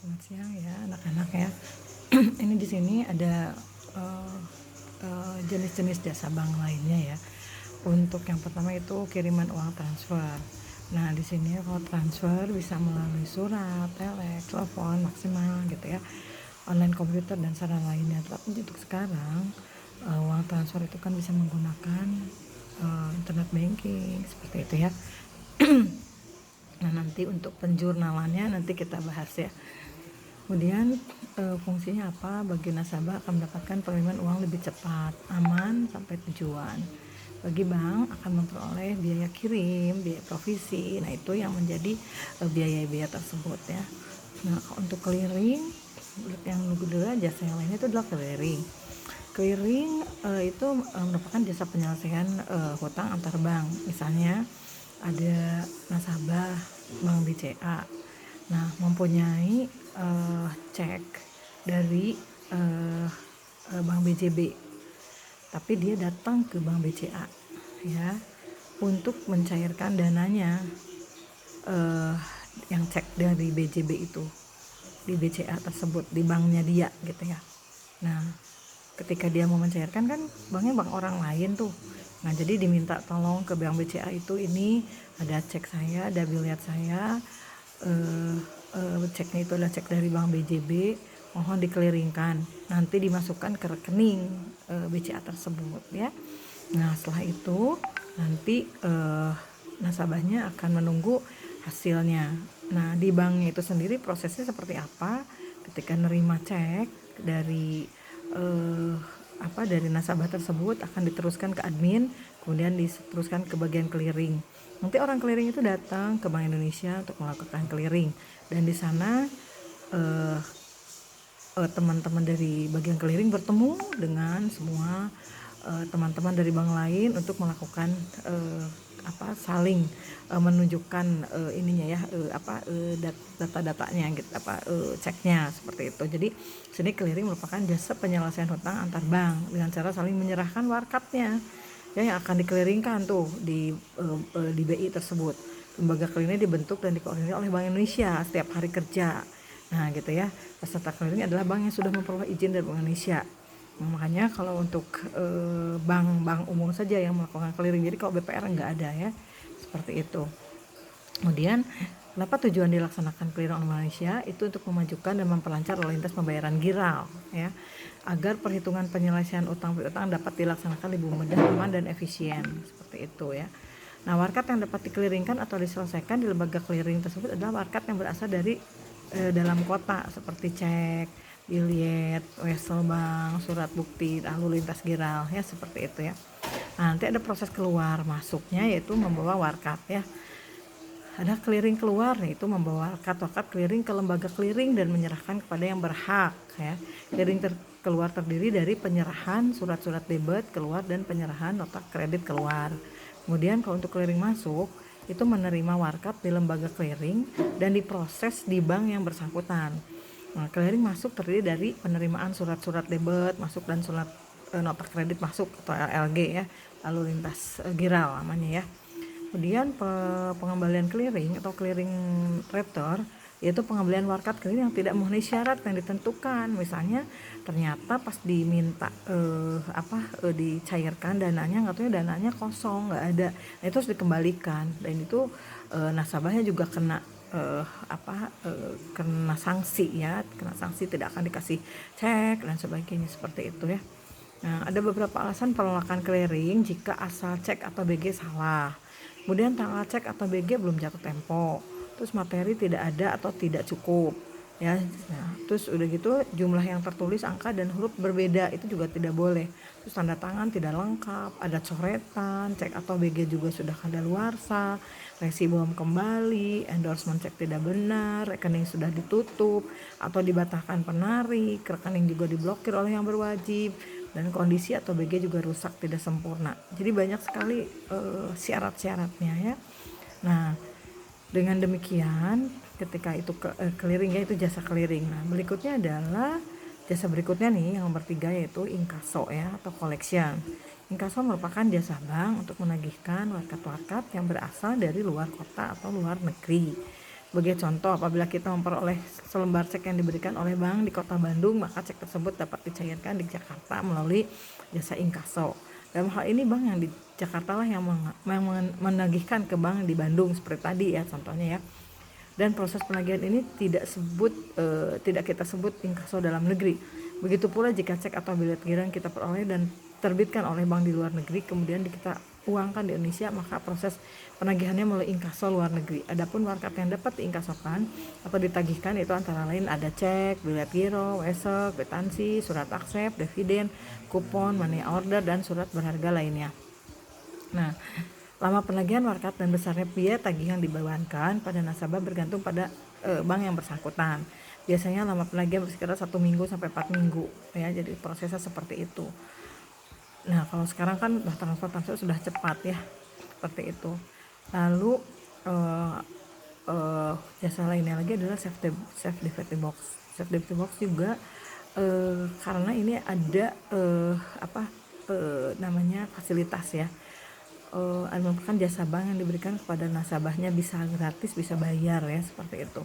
Selamat siang ya anak-anak ya. Ini di sini ada jenis-jenis jasa bank lainnya ya. Untuk yang pertama itu kiriman uang transfer. Nah di sini kalau transfer bisa melalui surat, telex, telepon maksimal gitu ya, online komputer dan sarana lainnya. Tapi untuk sekarang uang transfer itu kan bisa menggunakan internet banking seperti itu ya. Nah nanti untuk penjurnalannya nanti kita bahas ya. Kemudian fungsinya apa? Bagi nasabah akan mendapatkan pengiriman uang lebih cepat, aman sampai tujuan. Bagi bank akan memperoleh biaya kirim, biaya provisi. Nah itu yang menjadi biaya-biaya tersebut ya. Nah untuk clearing, yang kedua jasa yang lainnya itu adalah clearing. Clearing itu merupakan jasa penyelesaian hutang antar bank. Misalnya ada nasabah bank BCA, nah mempunyai cek dari bank BJB, tapi dia datang ke bank BCA ya untuk mencairkan dananya yang cek dari BJB itu di BCA tersebut, di banknya dia gitu ya. Nah ketika dia mau mencairkan kan banknya bank orang lain tuh. Nah jadi diminta tolong ke bank BCA itu, ini ada cek saya, ada biliat saya, ceknya itu adalah cek dari bank BJB, mohon dikeliringkan, nanti dimasukkan ke rekening BCA tersebut ya. Nah setelah itu nanti nasabahnya akan menunggu hasilnya. Nah di banknya itu sendiri prosesnya seperti apa? Ketika nerima cek dari dari nasabah tersebut akan diteruskan ke admin, kemudian diteruskan ke bagian clearing. Nanti orang clearing itu datang ke Bank Indonesia untuk melakukan clearing, dan di sana teman-teman dari bagian clearing bertemu dengan semua teman-teman dari bank lain untuk melakukan saling menunjukkan ininya ya, data-datanya gitu, ceknya seperti itu. Jadi sini clearing merupakan jasa penyelesaian hutang antar bank dengan cara saling menyerahkan warkatnya ya, yang akan dikeliringkan tuh di BI tersebut. Lembaga clearing dibentuk dan dikoordinir oleh Bank Indonesia setiap hari kerja. Nah gitu ya, peserta clearing adalah bank yang sudah memperoleh izin dari Bank Indonesia. Nah, makanya kalau untuk bank-bank umum saja yang melakukan clearing, jadi kalau BPR enggak ada ya, seperti itu. Kemudian kenapa tujuan dilaksanakan clearing Bank Indonesia itu untuk memajukan dan memperlancar lalu lintas pembayaran giral ya, agar perhitungan penyelesaian utang piutang dapat dilaksanakan lebih mudah, aman dan efisien seperti itu ya. Nah warkat yang dapat dikeliringkan atau diselesaikan di lembaga clearing tersebut adalah warkat yang berasal dari dalam kota seperti cek, biliet, wesel bank, surat bukti, lalu lintas giral ya, seperti itu ya. Nah, nanti ada proses keluar masuknya yaitu membawa warkat ya. Ada clearing keluar, yaitu membawa warkat clearing ke lembaga clearing dan menyerahkan kepada yang berhak ya. Clearing keluar terdiri dari penyerahan surat-surat debit keluar dan penyerahan nota kredit keluar. Kemudian kalau untuk clearing masuk itu menerima warkat di lembaga clearing dan diproses di bank yang bersangkutan. Nah, clearing masuk terdiri dari penerimaan surat-surat debit masuk dan surat nota kredit masuk atau LLG ya, lalu lintas giral namanya ya. Kemudian pengembalian clearing atau clearing return, yaitu pengembalian warkat clearing yang tidak memenuhi syarat yang ditentukan. Misalnya ternyata pas diminta dicairkan dananya, nggak tahu dananya kosong, nggak ada. Nah, itu harus dikembalikan, dan itu nasabahnya juga kena kena sanksi ya, kena sanksi, tidak akan dikasih cek dan sebagainya seperti itu ya. Nah, ada beberapa alasan penolakan clearing jika asal cek atau BG salah. Kemudian tanggal cek atau BG belum jatuh tempo. Terus materi tidak ada atau tidak cukup. Ya, nah, terus udah gitu jumlah yang tertulis angka dan huruf berbeda, itu juga tidak boleh. Terus tanda tangan tidak lengkap, ada coretan, cek atau BG juga sudah kadaluarsa, resi belum kembali, endorsement cek tidak benar, rekening sudah ditutup atau dibatalkan penarik, rekening juga diblokir oleh yang berwajib, dan kondisi atau BG juga rusak tidak sempurna. Jadi banyak sekali syarat-syaratnya ya. Nah dengan demikian ketika itu clearing ya, itu jasa clearing. Nah berikutnya adalah jasa berikutnya nih, yang nomor 3 yaitu inkaso ya atau collection. Inkaso merupakan jasa bank untuk menagihkan warkat-warkat yang berasal dari luar kota atau luar negeri. Sebagai contoh, apabila kita memperoleh selembar cek yang diberikan oleh bank di Kota Bandung, maka cek tersebut dapat dicairkan di Jakarta melalui jasa inkaso. Dalam hal ini bank yang di Jakarta lah yang menagihkan ke bank di Bandung seperti tadi ya contohnya ya. Dan proses penagihan ini tidak kita sebut inkaso dalam negeri. Begitu pula jika cek atau bilet giring kita peroleh dan terbitkan oleh bank di luar negeri, kemudian kita uangkan di Indonesia, maka proses penagihannya melalui inkaso luar negeri. Adapun warkat yang dapat diinkasokan atau ditagihkan itu antara lain ada cek, bilet giro, wesek, kwitansi, surat aksep, dividen, kupon, money order, dan surat berharga lainnya. Nah, lama penagihan warkat dan besarnya biaya tagih yang dibebankan pada nasabah bergantung pada bank yang bersangkutan. Biasanya lama penagihan bersekitar 1 minggu sampai 4 minggu ya, jadi prosesnya seperti itu. Nah, kalau sekarang kan transfer sudah cepat ya, seperti itu. Lalu jasa lainnya lagi adalah safe deposit box. Safe deposit box juga karena ini ada namanya fasilitas ya. Merupakan jasa bank yang diberikan kepada nasabahnya, bisa gratis bisa bayar ya, seperti itu.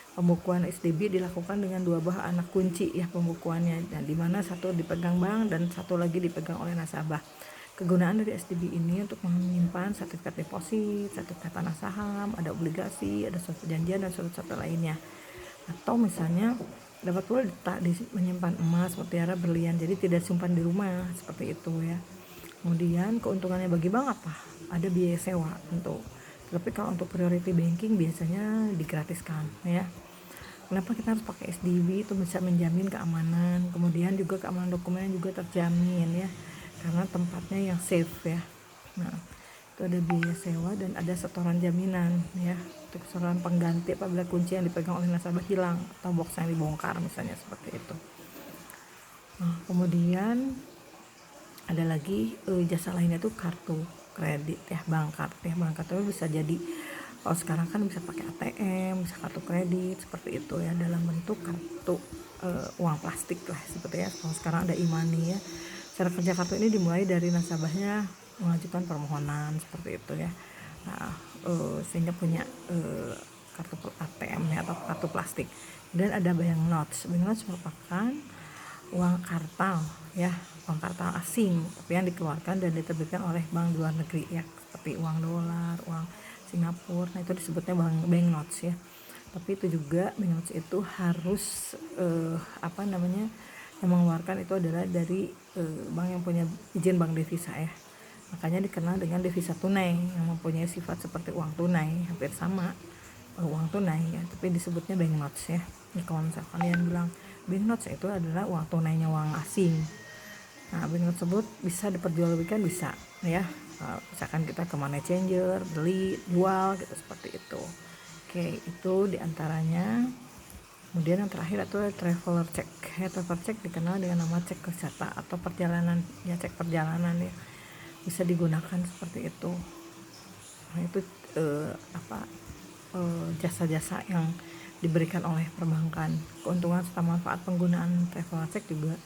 Pembukuan SDB dilakukan dengan 2 buah anak kunci ya pembukuannya, dan di mana satu dipegang bank dan satu lagi dipegang oleh nasabah. Kegunaan dari SDB ini untuk menyimpan sertifikat deposit, sertifikat tanah saham, ada obligasi, ada surat perjanjian dan surat-surat lainnya. Atau misalnya dapat pula menyimpan emas, mutiara, berlian, jadi tidak simpan di rumah seperti itu ya. Kemudian keuntungannya bagi bank apa? Ada biaya sewa tentu. Tapi kalau untuk priority banking biasanya digratiskan ya. Kenapa kita harus pakai SDB? Itu bisa menjamin keamanan, kemudian juga keamanan dokumen juga terjamin ya, karena tempatnya yang safe ya. Nah, itu ada biaya sewa dan ada setoran jaminan ya, untuk setoran pengganti apabila kunci yang dipegang oleh nasabah hilang atau box yang dibongkar misalnya, seperti itu. Nah, kemudian ada lagi jasa lainnya tuh kartu kredit ya, bank kartu bisa jadi, kalau sekarang kan bisa pakai ATM, bisa kartu kredit seperti itu ya, dalam bentuk kartu uang plastik lah seperti ya. Kalau sekarang ada e-money ya. Cara kerja kartu ini dimulai dari nasabahnya mengajukan permohonan seperti itu ya. Nah, sehingga punya kartu ATM ya, atau kartu plastik. Dan ada bank notes. Bank notes merupakan uang kartal ya, uang kartal asing tapi yang dikeluarkan dan diterbitkan oleh bank luar negeri ya, seperti uang dolar, uang Singapura. Nah, itu disebutnya bank notes ya. Tapi itu juga bank notes itu harus yang mengeluarkan itu adalah dari bank yang punya izin bank devisa ya. Makanya dikenal dengan devisa tunai yang mempunyai sifat seperti uang tunai, hampir sama uang tunai ya, tapi disebutnya bank notes ya. Jadi kalau misalnya kalian bilang bank notes itu adalah uang tunainya uang asing. Nah, bank notes tersebut bisa diperjualbelikan, bisa ya. Misalkan kita ke money changer, beli, jual gitu, seperti itu. Oke, itu diantaranya. Kemudian yang terakhir itu traveler check. Ya, traveler check dikenal dengan nama cek wisata atau perjalanan ya, cek perjalanan ya. Bisa digunakan seperti itu. Nah, itu jasa-jasa yang diberikan oleh perbankan. Keuntungan serta manfaat penggunaan travel check juga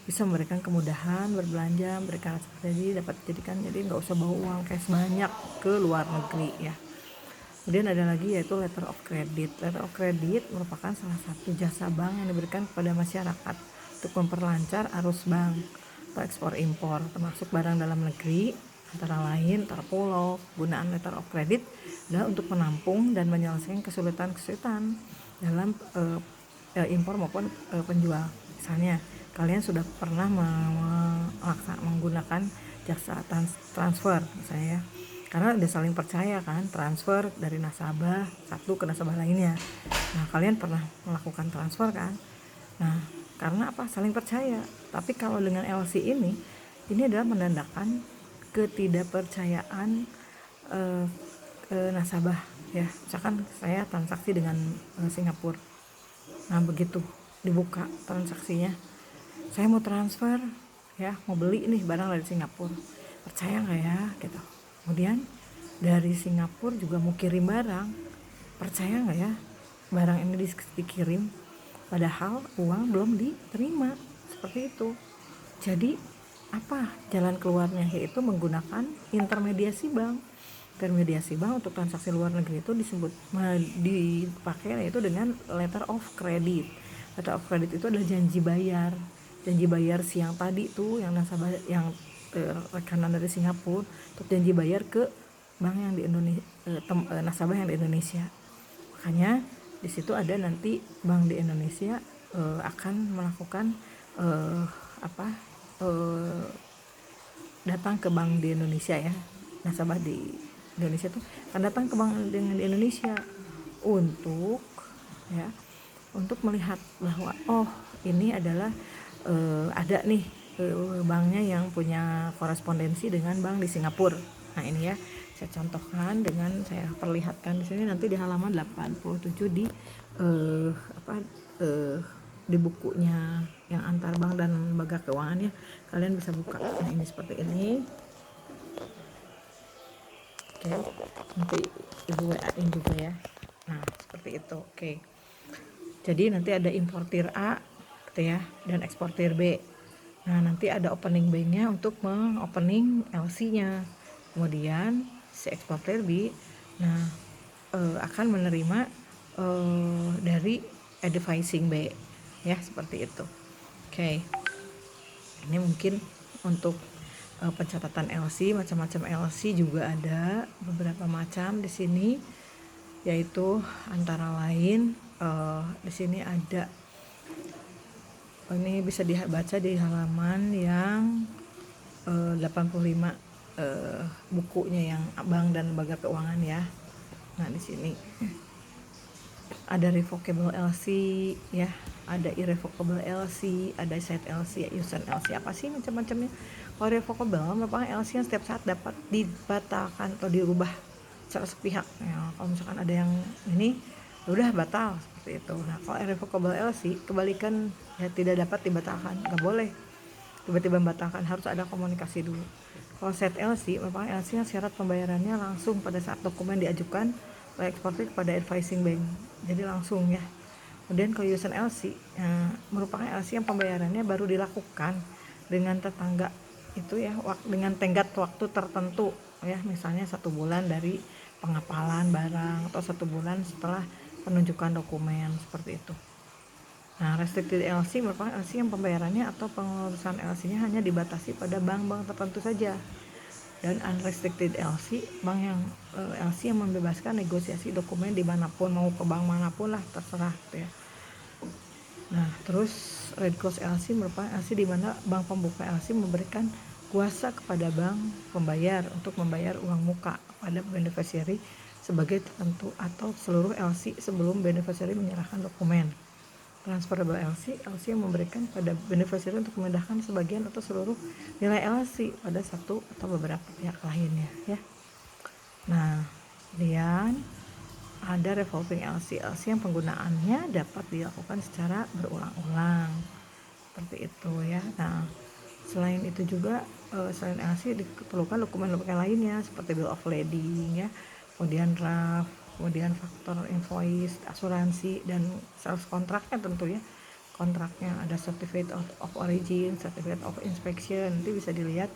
bisa memberikan kemudahan berbelanja, memberikan rasa percaya dapat dijadikan, jadi nggak usah bawa uang cash banyak ke luar negeri ya. Kemudian ada lagi yaitu letter of credit. Letter of credit merupakan salah satu jasa bank yang diberikan kepada masyarakat untuk memperlancar arus bank atau ekspor impor, termasuk barang dalam negeri. Antara lain terpulau. Gunaan letter of credit adalah untuk menampung dan menyelesaikan kesulitan-kesulitan dalam impor maupun penjual. Misalnya kalian sudah pernah menggunakan jasa transfer misalnya, karena udah saling percaya kan, transfer dari nasabah satu ke nasabah lainnya. Nah, kalian pernah melakukan transfer kan. Nah, karena apa? Saling percaya. Tapi kalau dengan LC ini adalah menandakan ketidakpercayaan nasabah ya. Misalkan saya transaksi dengan Singapura. Nah, begitu dibuka transaksinya, saya mau transfer ya, mau beli nih barang dari Singapura, percaya nggak ya gitu. Kemudian dari Singapura juga mau kirim barang, percaya nggak ya barang ini dikirim, padahal uang belum diterima, seperti itu. Jadi apa jalan keluarnya? Yaitu menggunakan intermediasi bank. intermediasi bank untuk transaksi luar negeri itu dipakai yaitu dengan letter of credit. Letter of credit itu adalah janji bayar siang tadi tuh yang nasabah yang rekanan dari Singapura untuk janji bayar ke bank yang di Indonesia, nasabah yang di Indonesia. Makanya di situ ada nanti bank di Indonesia akan melakukan datang ke bank di Indonesia ya, nasabah di Indonesia tuh akan datang ke bank di Indonesia untuk melihat bahwa ini adalah ada nih banknya yang punya korespondensi dengan bank di Singapura. Nah ini ya saya contohkan dengan saya perlihatkan di sini nanti di halaman 87 di bukunya yang antar bank dan lembaga keuangan ya, kalian bisa buka. Nah ini seperti ini. Oke, nanti ibu WA-in juga ya. Nah seperti itu. Oke, jadi nanti ada importir A gitu ya dan eksportir B. Nah nanti ada opening banknya untuk mengopening LC-nya. Kemudian si eksportir B akan menerima dari advising B ya, seperti itu. Oke. Ini mungkin untuk pencatatan LC, macam-macam LC juga ada beberapa macam di sini, yaitu antara lain di sini ada ini bisa dibaca di halaman yang 85 bukunya yang bank dan lembaga keuangan ya. Nah di sini ada revocable LC ya, ada irrevocable LC, ada side LC, user LC, apa sih macam-macamnya. Kalau revocable merupakan LC yang setiap saat dapat dibatalkan atau dirubah secara sepihak ya. Kalau misalkan ada yang ini udah batal seperti itu. Nah kalau irrevocable LC kebalikan ya, tidak dapat dibatalkan, nggak boleh tiba-tiba membatalkan, harus ada komunikasi dulu. Kalau set LC merupakan LC yang syarat pembayarannya langsung pada saat dokumen diajukan oleh eksportir kepada advising bank, jadi langsung ya. Kemudian kalau user LC merupakan LC yang pembayarannya baru dilakukan dengan tetangga itu ya, dengan tenggat waktu tertentu ya, misalnya 1 bulan dari pengapalan barang atau 1 bulan setelah penunjukan dokumen, seperti itu. Nah, restricted LC merupakan LC yang pembayarannya atau pengurusan LC-nya hanya dibatasi pada bank-bank tertentu saja. Dan unrestricted LC, bank yang LC yang membebaskan negosiasi dokumen dimanapun, mau ke bank manapun lah, terserah gitu ya. Nah, terus red close LC merupakan LC di mana bank pembuka LC memberikan kuasa kepada bank pembayar untuk membayar uang muka pada beneficiary sebagai tertentu atau seluruh LC sebelum beneficiary menyerahkan dokumen. Transferable LC yang memberikan pada beneficiary untuk memindahkan sebagian atau seluruh nilai LC pada satu atau beberapa pihak lainnya ya. Nah, kemudian ada revolving LC yang penggunaannya dapat dilakukan secara berulang-ulang, seperti itu ya. Nah, selain itu juga selain LC diperlukan dokumen-dokumen lainnya seperti bill of lading ya, kemudian draft, kemudian faktor invoice, asuransi, dan sales kontraknya tentu ya. Kontraknya ada certificate of origin, certificate of inspection, nanti bisa dilihat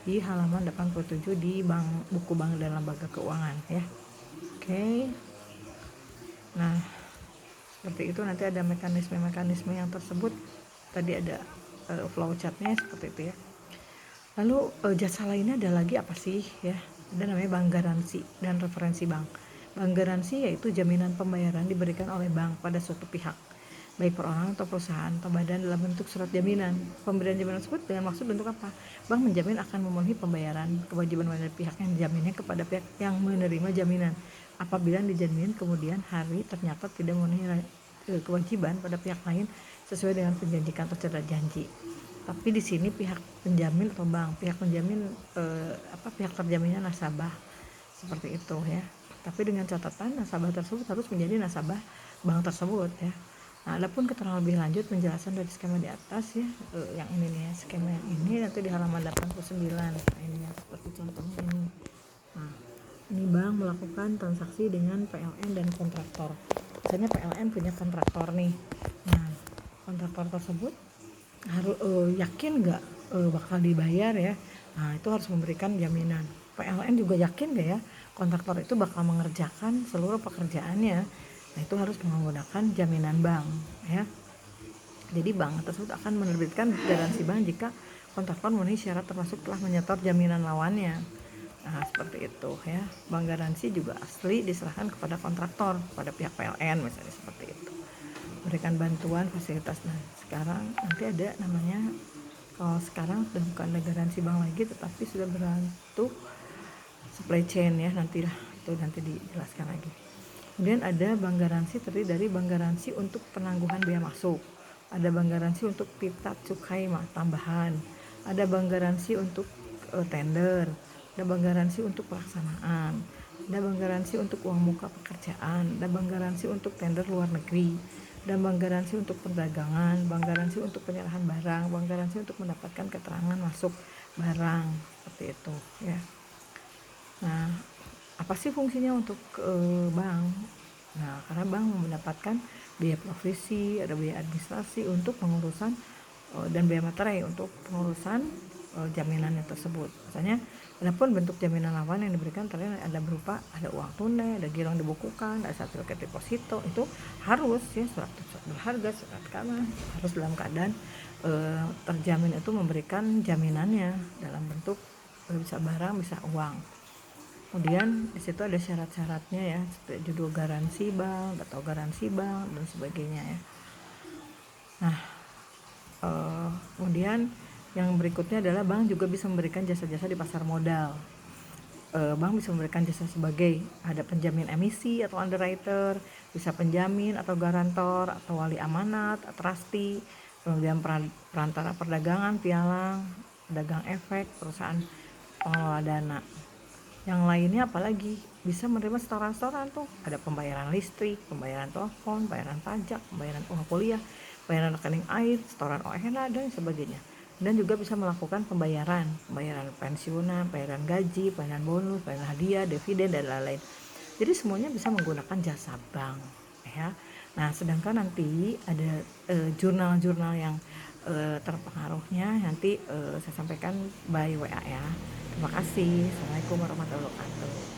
di halaman 87 di buku bank dan lembaga keuangan ya. Oke. Nah, seperti itu, nanti ada mekanisme yang tersebut. Tadi ada flowchartnya seperti itu ya. Lalu jasa lainnya ada lagi apa sih ya? Ada namanya bank garansi dan referensi bank. Bank garansi yaitu jaminan pembayaran diberikan oleh bank pada suatu pihak, baik perorangan atau perusahaan atau badan, dalam bentuk surat jaminan. Pemberian jaminan tersebut dengan maksud untuk apa? Bank menjamin akan memenuhi pembayaran kewajiban dari pihak yang dijaminnya kepada pihak yang menerima jaminan. Apabila dijamin kemudian hari ternyata tidak memenuhi kewajiban pada pihak lain sesuai dengan penjanjikan atau cerita janji. Tapi di sini pihak penjamin atau bank, pihak penjamin pihak terjaminnya nasabah, seperti itu ya. Tapi dengan catatan nasabah tersebut harus menjadi nasabah bank tersebut ya. Nah, adapun keterangan lebih lanjut penjelasan dari skema di atas ya, yang ini nih ya, skema yang ini nanti di halaman 89. Nah, ini ya, seperti contohnya ini. Nah, ini bank melakukan transaksi dengan PLN dan kontraktor. Misalnya PLN punya kontraktor nih. Nah, kontraktor tersebut harus yakin nggak bakal dibayar ya. Nah, itu harus memberikan jaminan. PLN juga yakin nggak ya kontraktor itu bakal mengerjakan seluruh pekerjaannya. Nah, itu harus menggunakan jaminan bank ya. Jadi bank tersebut akan menerbitkan garansi bank jika kontraktor memenuhi syarat termasuk telah menyetor jaminan lawannya. Nah, seperti itu ya. Bank garansi juga asli diserahkan kepada kontraktor, pada pihak PLN misalnya seperti itu. Berikan bantuan fasilitas. Nah, sekarang nanti ada namanya, kalau sekarang sudah bukan ada garansi bank lagi tetapi sudah berbentuk supply chain ya, nantilah itu nanti dijelaskan lagi. Kemudian ada bank garansi terdiri dari bank garansi untuk penangguhan biaya masuk, ada bank garansi untuk pita cukai tambahan, ada bank garansi untuk tender, ada bank garansi untuk pelaksanaan, ada bank garansi untuk uang muka pekerjaan, ada bank garansi untuk tender luar negeri, ada bank garansi untuk perdagangan, bank garansi untuk penyerahan barang, bank garansi untuk mendapatkan keterangan masuk barang, seperti itu ya. Nah, apa sih fungsinya untuk bank? Nah, karena bank mendapatkan biaya provisi, ada biaya administrasi untuk pengurusan dan biaya materai untuk pengurusan jaminannya tersebut. Misalnya, adapun bentuk jaminan lawan yang diberikan ternyata ada berupa ada uang tunai, ada girang dibukukan, ada sertifikat deposito, itu harus ya, surat berharga, surat tanah, harus dalam keadaan terjamin itu memberikan jaminannya dalam bentuk bisa barang, bisa uang. Kemudian di situ ada syarat-syaratnya ya, seperti judul garansi bank atau garansi bank dan sebagainya ya. Nah, kemudian yang berikutnya adalah bank juga bisa memberikan jasa-jasa di pasar modal. Bank bisa memberikan jasa sebagai ada penjamin emisi atau underwriter, bisa penjamin atau garantor atau wali amanat, trustee, kemudian perantara perdagangan, pialang, pedagang efek, perusahaan pengelola dana. Yang lainnya apalagi bisa menerima setoran-setoran tuh, ada pembayaran listrik, pembayaran telepon, pembayaran pajak, pembayaran uang kuliah, pembayaran rekening air, setoran ONH dan sebagainya. Dan juga bisa melakukan pembayaran pensiunan, pembayaran gaji, pembayaran bonus, pembayaran hadiah, dividen dan lain-lain. Jadi semuanya bisa menggunakan jasa bank ya. Nah, sedangkan nanti ada jurnal-jurnal yang terpengaruhnya nanti saya sampaikan by WA ya. Terima kasih. Assalamualaikum warahmatullahi wabarakatuh.